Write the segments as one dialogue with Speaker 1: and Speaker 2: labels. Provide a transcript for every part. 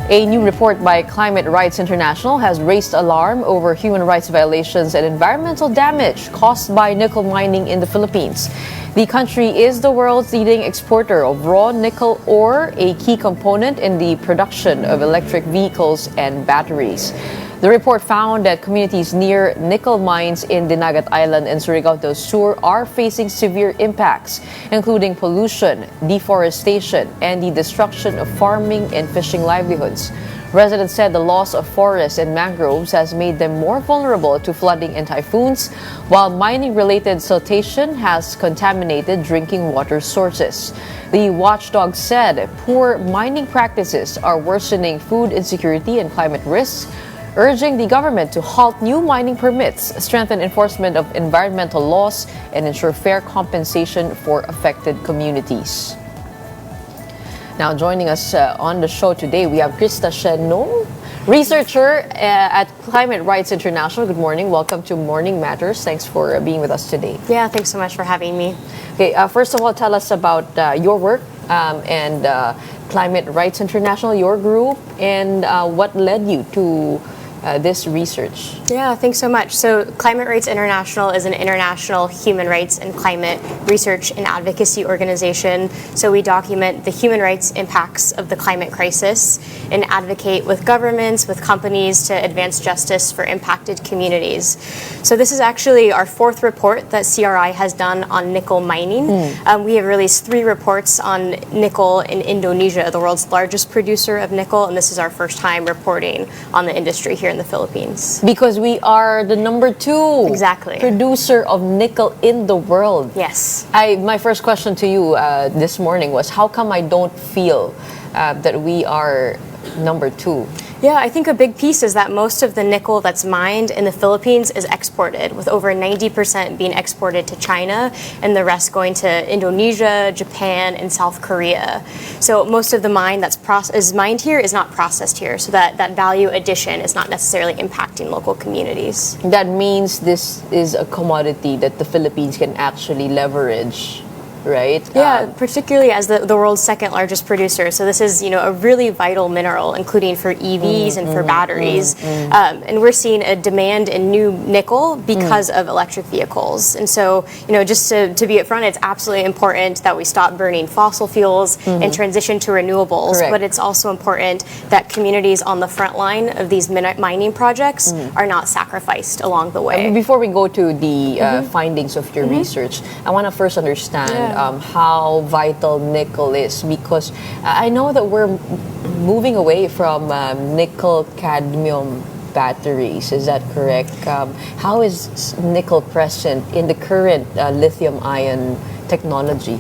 Speaker 1: A new report by Climate Rights International has raised alarm over human rights violations and environmental damage caused by nickel mining in the Philippines. The country is the world's leading exporter of raw nickel ore, a key component in the production of electric vehicles and batteries. The report found that communities near nickel mines in Dinagat Island and Surigao del Sur are facing severe impacts, including pollution, deforestation, and the destruction of farming and fishing livelihoods. Residents said the loss of forests and mangroves has made them more vulnerable to flooding and typhoons, while mining-related siltation has contaminated drinking water sources. The watchdog said poor mining practices are worsening food insecurity and climate risks, urging the government to halt new mining permits, strengthen enforcement of environmental laws, and ensure fair compensation for affected communities. Now, joining us on the show today, we have Krista Shennum, researcher at Climate Rights International. Good morning. Welcome to Morning Matters. Thanks for being with us today.
Speaker 2: Yeah, thanks so much for having me.
Speaker 1: Okay, first of all, tell us about your work and Climate Rights International, your group, and what led you to this research.
Speaker 2: Yeah, thanks so much. So Climate Rights International is an international human rights and climate research and advocacy organization. So we document the human rights impacts of the climate crisis and advocate with governments, with companies to advance justice for impacted communities. So this is actually our fourth report that CRI has done on nickel mining. We have released 3 reports on nickel in Indonesia, the world's largest producer of nickel, and this is our first time reporting on the industry here in the Philippines.
Speaker 1: Because we are the number 2
Speaker 2: exactly
Speaker 1: producer of nickel in the world.
Speaker 2: Yes.
Speaker 1: My first question to you this morning was, how come I don't feel that we are number 2?
Speaker 2: Yeah, I think a big piece is that most of the nickel that's mined in the Philippines is exported, with over 90% being exported to China and the rest going to Indonesia, Japan, and South Korea. So most of the mine that's is mined here is not processed here, so that value addition is not necessarily impacting local communities.
Speaker 1: That means this is a commodity that the Philippines can actually leverage, right?
Speaker 2: Yeah, particularly as the world's second largest producer. So this is, a really vital mineral, including for EVs and for batteries. And we're seeing a demand in new nickel because of electric vehicles. And so, just to be upfront, it's absolutely important that we stop burning fossil fuels and transition to renewables.
Speaker 1: Correct.
Speaker 2: But it's also important that communities on the front line of these mining projects are not sacrificed along the way.
Speaker 1: Before we go to the findings of your research, I want to first understand how vital nickel is, because I know that we're moving away from nickel-cadmium batteries. Is that correct? How is nickel present in the current lithium-ion technology?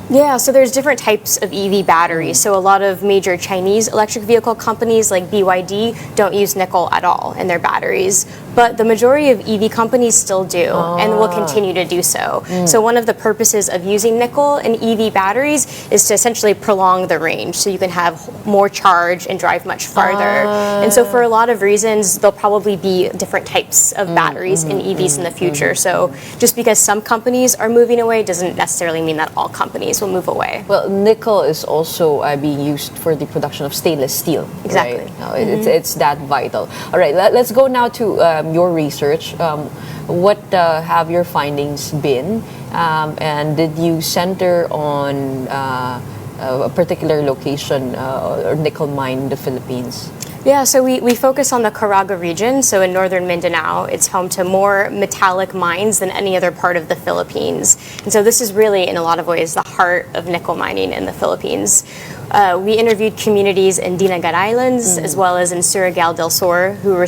Speaker 2: Yeah, so there's different types of EV batteries. So a lot of major Chinese electric vehicle companies like BYD don't use nickel at all in their batteries. But the majority of EV companies still do and will continue to do so. So one of the purposes of using nickel in EV batteries is to essentially prolong the range so you can have more charge and drive much farther. And so for a lot of reasons, there'll probably be different types of batteries in EVs in the future. So just because some companies are moving away doesn't necessarily mean that all companies will move away.
Speaker 1: Well, nickel is also being used for the production of stainless steel.
Speaker 2: Exactly.
Speaker 1: Right? No, it's that vital. All right, let's go now to your research. What have your findings been? And did you center on a particular location or nickel mine in the Philippines?
Speaker 2: Yeah, so we focus on the Caraga region, so in northern Mindanao. It's home to more metallic mines than any other part of the Philippines. And so this is really, in a lot of ways, the heart of nickel mining in the Philippines. We interviewed communities in Dinagat Islands as well as in Surigao del Sur who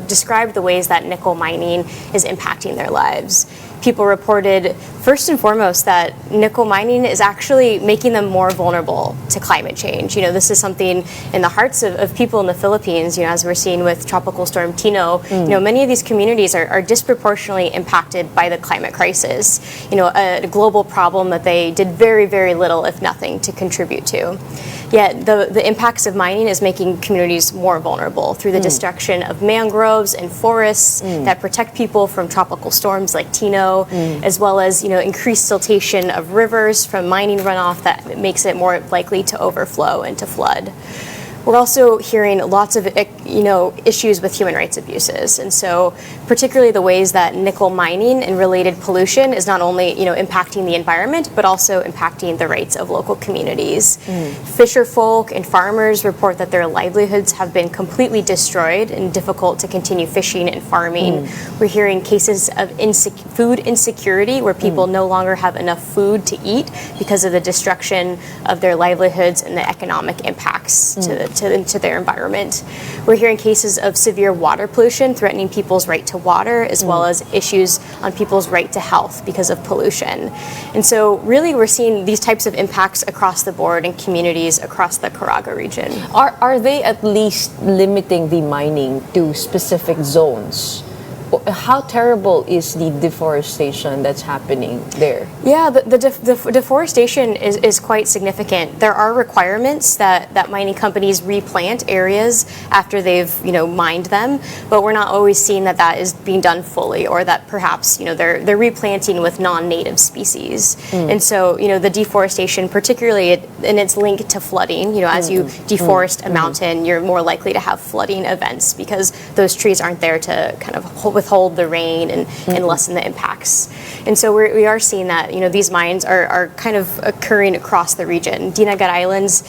Speaker 2: described the ways that nickel mining is impacting their lives. People reported, first and foremost, that nickel mining is actually making them more vulnerable to climate change. This is something in the hearts of people in the Philippines, as we're seeing with Tropical Storm Tino. Many of these communities are disproportionately impacted by the climate crisis, a global problem that they did very, very little, if nothing, to contribute to. Yet the impacts of mining is making communities more vulnerable through the destruction of mangroves and forests that protect people from tropical storms like Tino, as well as increased siltation of rivers from mining runoff that makes it more likely to overflow and to flood. We're also hearing lots of issues with human rights abuses, and so particularly the ways that nickel mining and related pollution is not only impacting the environment but also impacting the rights of local communities. Fisher folk and farmers report that their livelihoods have been completely destroyed and difficult to continue fishing and farming. We're hearing cases of food insecurity where people no longer have enough food to eat because of the destruction of their livelihoods and the economic impacts to their environment. We're hearing cases of severe water pollution threatening people's right to water, as well as issues on people's right to health because of pollution. And so really we're seeing these types of impacts across the board in communities across the Caraga region.
Speaker 1: Are they at least limiting the mining to specific zones? How terrible is the deforestation that's happening there?
Speaker 2: Yeah, the deforestation is quite significant. There are requirements that mining companies replant areas after they've mined them, but we're not always seeing that is being done fully, or that perhaps they're replanting with non-native species. And so the deforestation, particularly in its link to flooding, as you deforest a mountain, you're more likely to have flooding events because those trees aren't there to kind of withhold the rain and lessen the impacts. And so we are seeing that these mines are kind of occurring across the region. Dinagat Islands,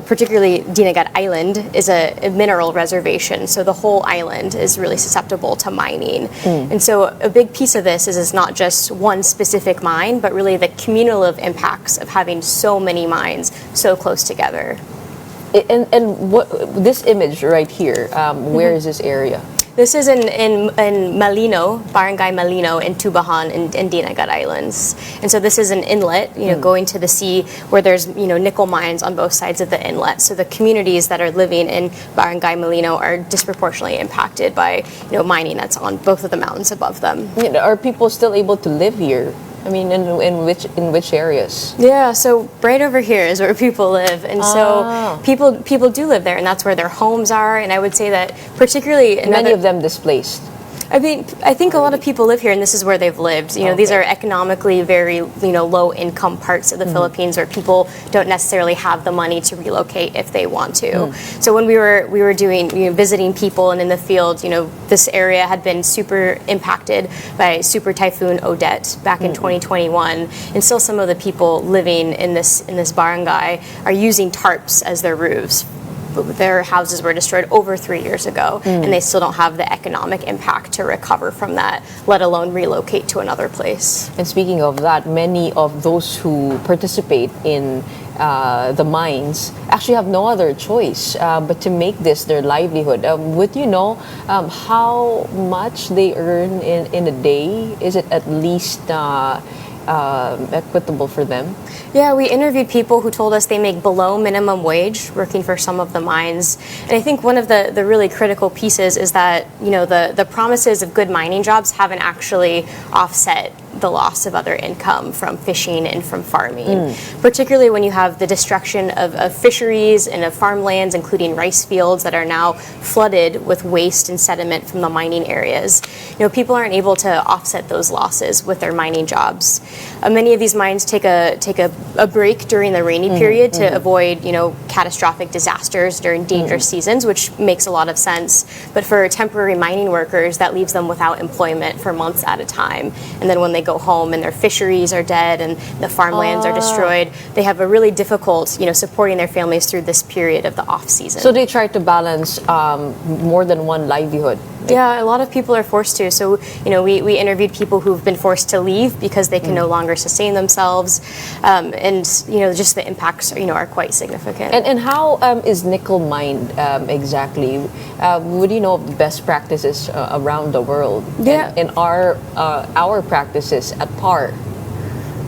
Speaker 2: particularly Dinagat Island, is a mineral reservation, so the whole island is really susceptible to mining. And so a big piece of this is not just one specific mine, but really the cumulative impacts of having so many mines so close together.
Speaker 1: And what this image right here, where is this area?
Speaker 2: This is in Malino, Barangay Malino, in Tubahan and Dinagat Islands. And so this is an inlet, going to the sea where there's, nickel mines on both sides of the inlet. So the communities that are living in Barangay Malino are disproportionately impacted by, mining that's on both of the mountains above them.
Speaker 1: Are people still able to live here? I mean, in which areas?
Speaker 2: Yeah, so right over here is where people live, and so people do live there, and that's where their homes are. And I would say that particularly
Speaker 1: many of them displaced.
Speaker 2: I mean, I think a lot of people live here, and this is where they've lived. These are economically very, low income parts of the Philippines where people don't necessarily have the money to relocate if they want to. So when we were doing, visiting people and in the field, this area had been super impacted by Super Typhoon Odette back in 2021, and still some of the people living in this barangay are using tarps as their roofs. Their houses were destroyed over 3 years ago, and they still don't have the economic impact to recover from that, let alone relocate to another place.
Speaker 1: And speaking of that, many of those who participate in the mines actually have no other choice but to make this their livelihood. Would you know how much they earn in a day? Is it at least equitable for them?
Speaker 2: Yeah, we interviewed people who told us they make below minimum wage working for some of the mines. And I think one of the really critical pieces is that, the promises of good mining jobs haven't actually offset the loss of other income from fishing and from farming, particularly when you have the destruction of fisheries and of farmlands, including rice fields that are now flooded with waste and sediment from the mining areas. People aren't able to offset those losses with their mining jobs. Many of these mines take a break during the rainy period to avoid, catastrophic disasters during dangerous seasons, which makes a lot of sense. But for temporary mining workers, that leaves them without employment for months at a time. And then when they go home and their fisheries are dead and the farmlands are destroyed, they have a really difficult, supporting their families through this period of the off season.
Speaker 1: So they try to balance more than one livelihood.
Speaker 2: Yeah, a lot of people are forced to. So, we interviewed people who've been forced to leave because they can no longer sustain themselves. And, just the impacts, are quite significant.
Speaker 1: And how is nickel mined exactly? Would you know of best practices around the world?
Speaker 2: Yeah.
Speaker 1: And our practices at par?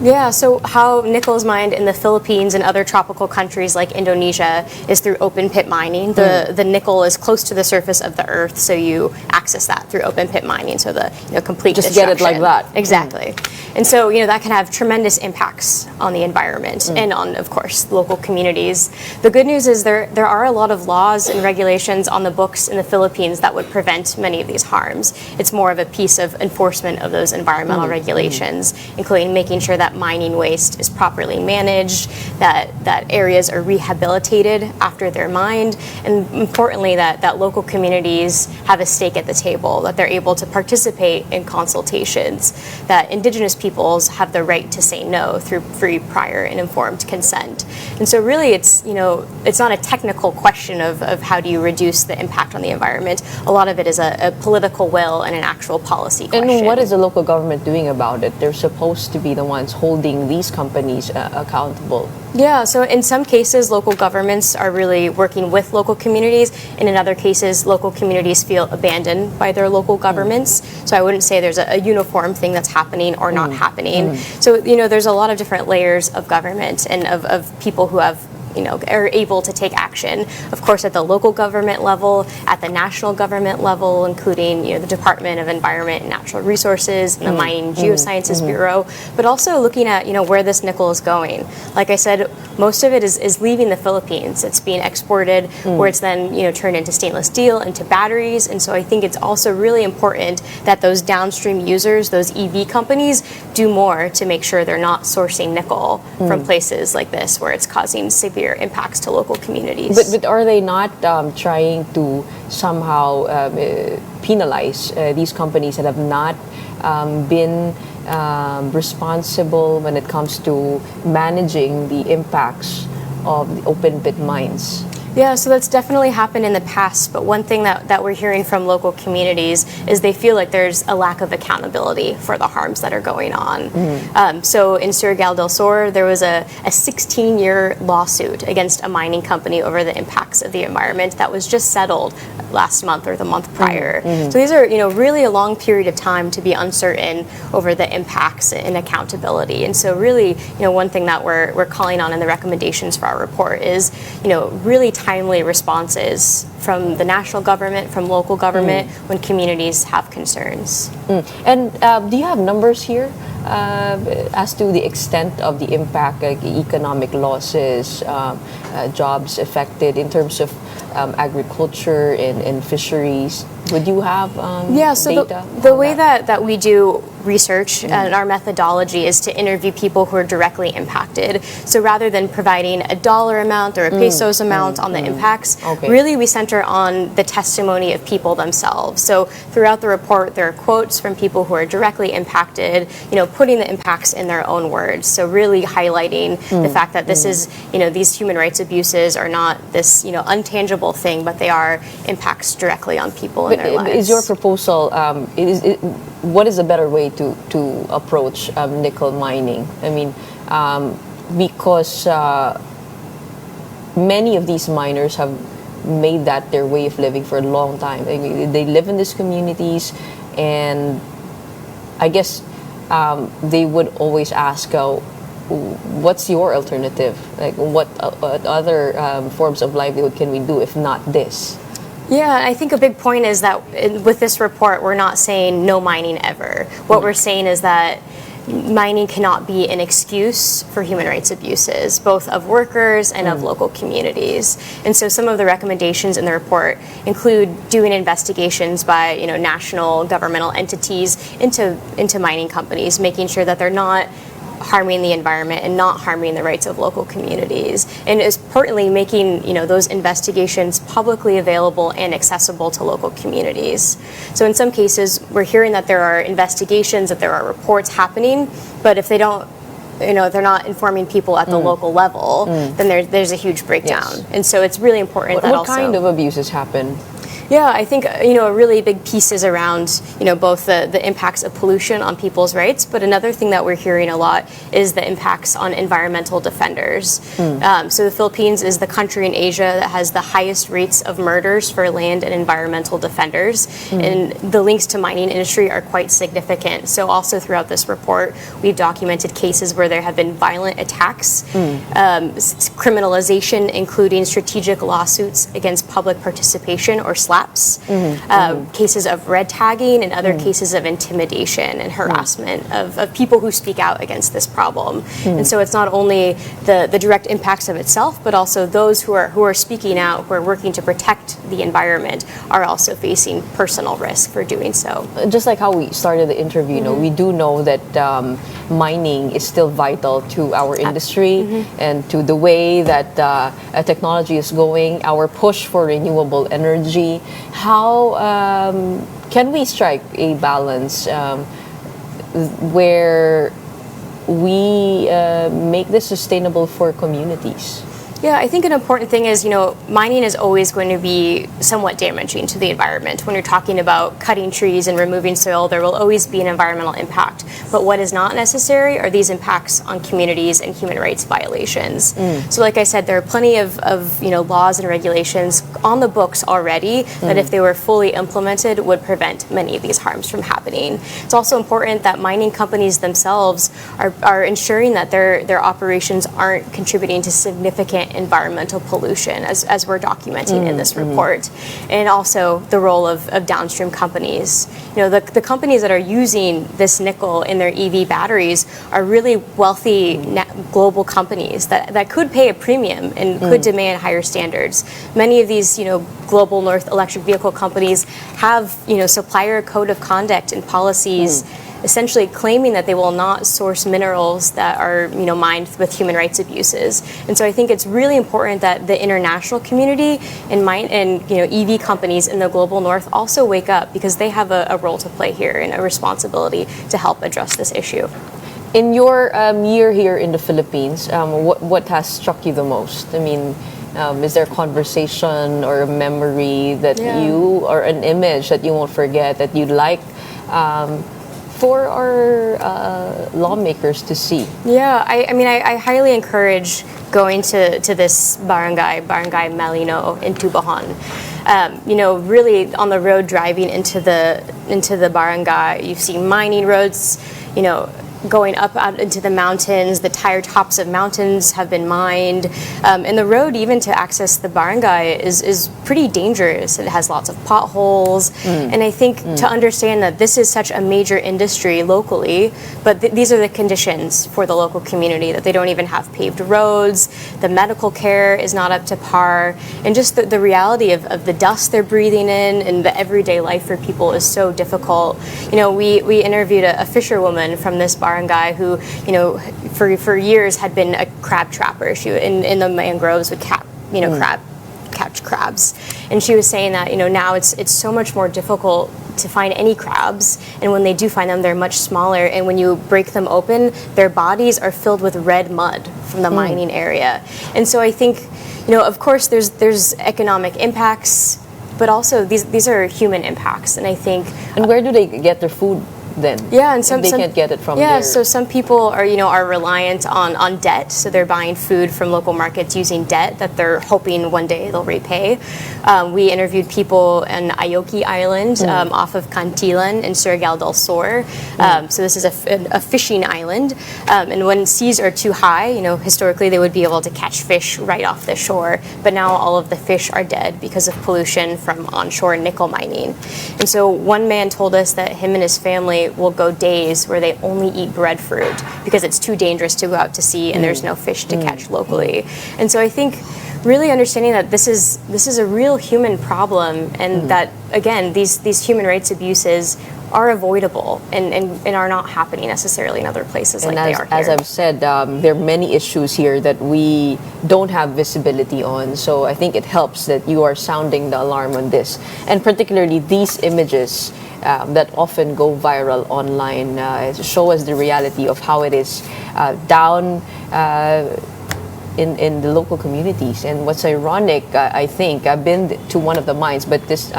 Speaker 2: Yeah, so how nickel is mined in the Philippines and other tropical countries like Indonesia is through open pit mining. The nickel is close to the surface of the earth, so you access that through open pit mining. So the complete
Speaker 1: just
Speaker 2: destruction.
Speaker 1: Get it like that.
Speaker 2: Exactly. And so that can have tremendous impacts on the environment and on, of course, local communities. The good news is there are a lot of laws and regulations on the books in the Philippines that would prevent many of these harms. It's more of a piece of enforcement of those environmental regulations, including making sure that that mining waste is properly managed, that areas are rehabilitated after they're mined, and importantly that local communities have a stake at the table, that they're able to participate in consultations, that Indigenous peoples have the right to say no through free, prior, and informed consent. And so really it's not a technical question of how do you reduce the impact on the environment. A lot of it is a political will and an actual policy question.
Speaker 1: And what is the local government doing about it? They're supposed to be the ones holding these companies accountable.
Speaker 2: Yeah, so in some cases, local governments are really working with local communities, and in other cases, local communities feel abandoned by their local governments. So I wouldn't say there's a uniform thing that's happening or not happening. So, there's a lot of different layers of government and of people who have are able to take action. Of course, at the local government level, at the national government level, including the Department of Environment and Natural Resources, and the Mining and Geosciences Bureau, but also looking at where this nickel is going. Like I said, most of it is leaving the Philippines. It's being exported, where it's then turned into stainless steel, into batteries, and so I think it's also really important that those downstream users, those EV companies, do more to make sure they're not sourcing nickel from places like this, where it's causing severe impacts to local communities.
Speaker 1: But are they not trying to somehow penalize these companies that have not been responsible when it comes to managing the impacts of the open pit mines?
Speaker 2: Yeah, so that's definitely happened in the past, but one thing that we're hearing from local communities is they feel like there's a lack of accountability for the harms that are going on. So in Surigao del Sur, there was a 16-year lawsuit against a mining company over the impacts of the environment that was just settled last month or the month prior. So these are really a long period of time to be uncertain over the impacts and accountability. And so really one thing that we're calling on in the recommendations for our report is really timely responses from the national government, from local government, when communities have concerns.
Speaker 1: And do you have numbers here as to the extent of the impact, like economic losses, jobs affected in terms of agriculture and fisheries? Would you have
Speaker 2: so
Speaker 1: data?
Speaker 2: The way that we do research and our methodology is to interview people who are directly impacted. So rather than providing a dollar amount or a pesos amount on the impacts, really we center on the testimony of people themselves. So throughout the report, there are quotes from people who are directly impacted, putting the impacts in their own words. So really highlighting the fact that this is, these human rights abuses are not this, untangible thing, but they are impacts directly on people in their lives.
Speaker 1: Is your proposal, what is a better way to approach nickel mining? I mean, because many of these miners have made that their way of living for a long time. I mean, they live in these communities, and I guess they would always ask, what's your alternative? Like, what other forms of livelihood can we do if not this?
Speaker 2: Yeah, I think a big point is that with this report, we're not saying no mining ever. What we're saying is that mining cannot be an excuse for human rights abuses, both of workers and of local communities. And so some of the recommendations in the report include doing investigations by national governmental entities into mining companies, making sure that they're not harming the environment and not harming the rights of local communities, and importantly making those investigations publicly available and accessible to local communities. So in some cases we're hearing that there are investigations, that there are reports happening, but if they don't they're not informing people at the local level, then there's a huge breakdown.
Speaker 1: Yes.
Speaker 2: And so it's really important that
Speaker 1: what kind of abuses happen?
Speaker 2: Yeah, I think a really big piece is around both the impacts of pollution on people's rights, but another thing that we're hearing a lot is the impacts on environmental defenders. So the Philippines is the country in Asia that has the highest rates of murders for land and environmental defenders, and the links to mining industry are quite significant. So also throughout this report, we've documented cases where there have been violent attacks, criminalization, including strategic lawsuits against public participation or SLAP collapse, cases of red tagging, and other cases of intimidation and harassment of people who speak out against this problem. And so it's not only the direct impacts of itself, but also those who are speaking out, who are working to protect the environment, are also facing personal risk for doing so.
Speaker 1: Just like how we started the interview, you know, we do know that mining is still vital to our industry and to the way that technology is going, our push for renewable energy. How can we strike a balance where we make this sustainable for communities?
Speaker 2: Yeah, I think an important thing is, mining is always going to be somewhat damaging to the environment. When you're talking about cutting trees and removing soil, there will always be an environmental impact. But what is not necessary are these impacts on communities and human rights violations. So like I said, there are plenty of laws and regulations on the books already that if they were fully implemented would prevent many of these harms from happening. It's also important that mining companies themselves are ensuring that their operations aren't contributing to significant environmental pollution, as we're documenting in this report, and also the role of downstream companies. The companies that are using this nickel in their EV batteries are really wealthy global companies that could pay a premium and could demand higher standards. Many of these global North electric vehicle companies have supplier code of conduct and policies essentially claiming that they will not source minerals that are mined with human rights abuses. And so I think it's really important that the international community and EV companies in the global North also wake up, because they have a role to play here and a responsibility to help address this issue.
Speaker 1: In your year here in the Philippines, what has struck you the most? I mean, is there a conversation or a memory that you, or an image that you won't forget that you'd like for our lawmakers to see? Yeah,
Speaker 2: I highly encourage going to this barangay Malino in Tubajon. Really on the road driving into the barangay, you see mining roads, going up out into the mountains. The tire tops of mountains have been mined, and the road even to access the barangay is pretty dangerous. It has lots of potholes, and I think to understand that this is such a major industry locally, but these are the conditions for the local community, that they don't even have paved roads, the medical care is not up to par, and just the reality of the dust they're breathing in and the everyday life for people is so difficult. We interviewed a fisherwoman from this barangay who, for years had been a crab trapper. She in the mangroves would catch crabs, and she was saying that now it's so much more difficult to find any crabs, and when they do find them, they're much smaller, and when you break them open, their bodies are filled with red mud from the mining area. And so I think, of course there's economic impacts, but also these are human impacts, and I think.
Speaker 1: And where do they get their food then?
Speaker 2: Yeah, and
Speaker 1: they can't get it from there.
Speaker 2: So some people are reliant on debt, so they're buying food from local markets using debt that they're hoping one day they'll repay. We interviewed people in Ayoki Island off of Cantilan in Surigao del Sur. So this is a fishing island, and when seas are too high, historically they would be able to catch fish right off the shore, but now all of the fish are dead because of pollution from onshore nickel mining. And so one man told us that him and his family will go days where they only eat breadfruit because it's too dangerous to go out to sea and there's no fish to catch locally. And so I think really understanding that this is a real human problem, and that again these human rights abuses are avoidable and are not happening necessarily in other places like they are here.
Speaker 1: As I've said, there are many issues here that we don't have visibility on. So I think it helps that you are sounding the alarm on this, and particularly these images that often go viral online show us the reality of how it is down in the local communities. And what's ironic, I think, I've been to one of the mines, but this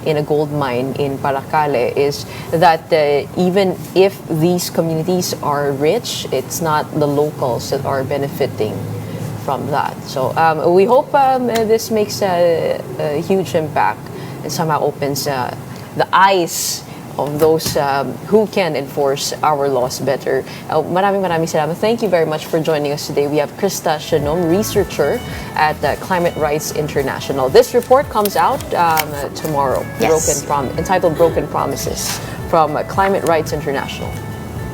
Speaker 1: in a gold mine in Paracale, is that even if these communities are rich, it's not the locals that are benefiting from that. So we hope this makes a huge impact and somehow opens the eyes of those who can enforce our laws better. Maraming salamat. Thank you very much for joining us today. We have Krista Shennum, researcher at Climate Rights International. This report comes out tomorrow,
Speaker 2: Yes.
Speaker 1: entitled Broken Promises, from Climate Rights International.